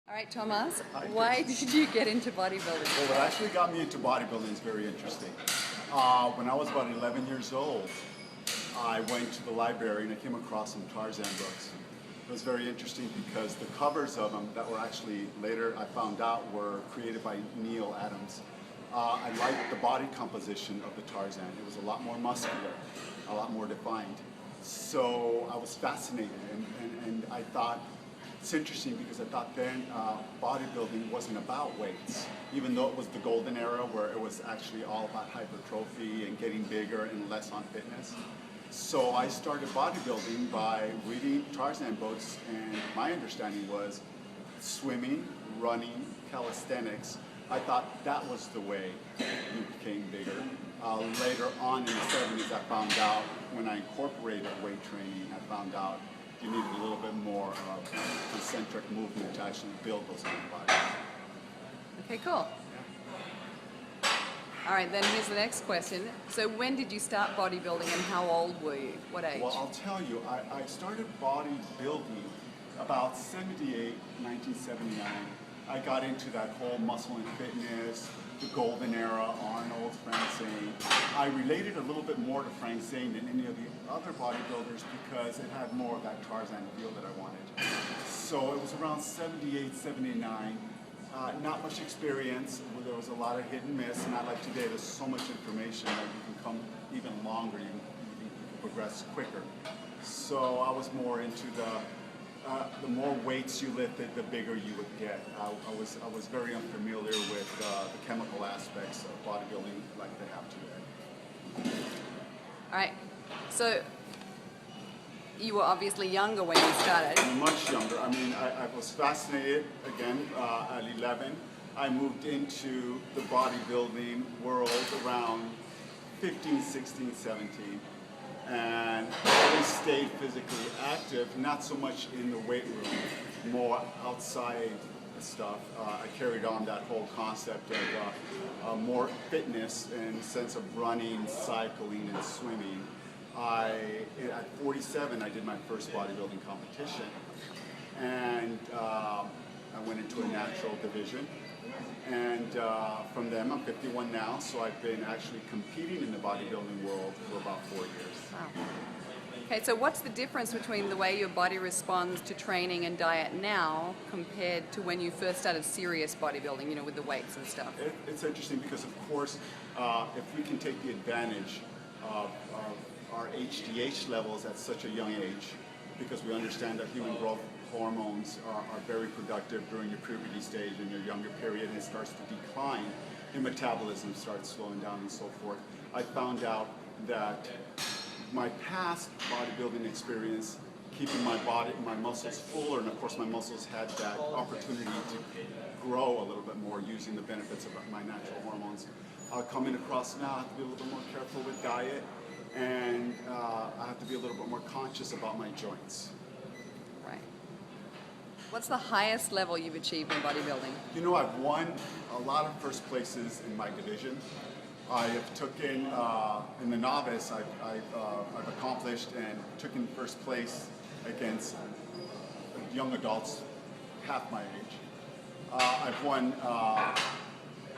All right, Thomas, Hi, why Chris. did you get into bodybuilding? Well, what actually got me into bodybuilding is very interesting. When I was about 11 years old, I went to the library and I came across some Tarzan books. It was very interesting because the covers of them that were actually later I found out were created by Neil Adams. I liked the body composition of the Tarzan. It was a lot more muscular, a lot more defined. So I was fascinated and I thought, it's interesting because I thought then bodybuilding wasn't about weights, even though it was the golden era where it was actually all about hypertrophy and getting bigger and less on fitness. So I started bodybuilding by reading Tarzan books, and my understanding was swimming, running, calisthenics. I thought that was the way you became bigger. Later on in the 70s, I found out when I incorporated weight training, I found out you needed a little bit more concentric movement to actually build those antibodies. Okay, cool. All right, then here's the next question. So when did you start bodybuilding and how old were you? What age? Well, I'll tell you, I started bodybuilding about 1979. I got into that whole muscle and fitness, the golden era, Arnold, Frank Zane. I related a little bit more to Frank Zane than any of the other bodybuilders because it had more of that Tarzan feel that I wanted. So it was around 78, 79. Not much experience. There was a lot of hit and miss, and not like today, there's so much information that you can come even longer, you can progress quicker. So I was more into the more weights you lifted, the bigger you would get. I was very unfamiliar with the chemical aspects of bodybuilding like they have today. All right, so you were obviously younger when you started. Much younger. I mean, I was fascinated, again, at 11. I moved into the bodybuilding world around 15, 16, 17. And always stayed physically active, not so much in the weight room, more outside stuff. I carried on that whole concept of more fitness in the sense of running, cycling, and swimming. At 47, I did my first bodybuilding competition, and I went into a natural division. And from them, I'm 51 now, so I've been actually competing in the bodybuilding world for about 4 years. Wow. Okay, so what's the difference between the way your body responds to training and diet now compared to when you first started serious bodybuilding, you know, with the weights and stuff? It's interesting because, of course, if we can take the advantage of our HDH levels at such a young age, because we understand that human growth hormones are very productive during your puberty stage and your younger period, and it starts to decline, your metabolism starts slowing down and so forth. I found out that my past bodybuilding experience, keeping my muscles fuller, and of course my muscles had that opportunity to grow a little bit more using the benefits of my natural hormones. Coming across now, I have to be a little bit more careful with diet, and I have to be a little bit more conscious about my joints. Right. What's the highest level you've achieved in bodybuilding? You know, I've won a lot of first places in my division. I have taken, in the novice, I've accomplished and took in first place against young adults half my age. I've won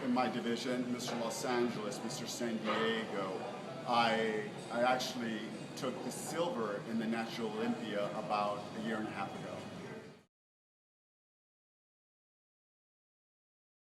in my division, Mr. Los Angeles, Mr. San Diego. I actually took the silver in the Natural Olympia about a year and a half ago.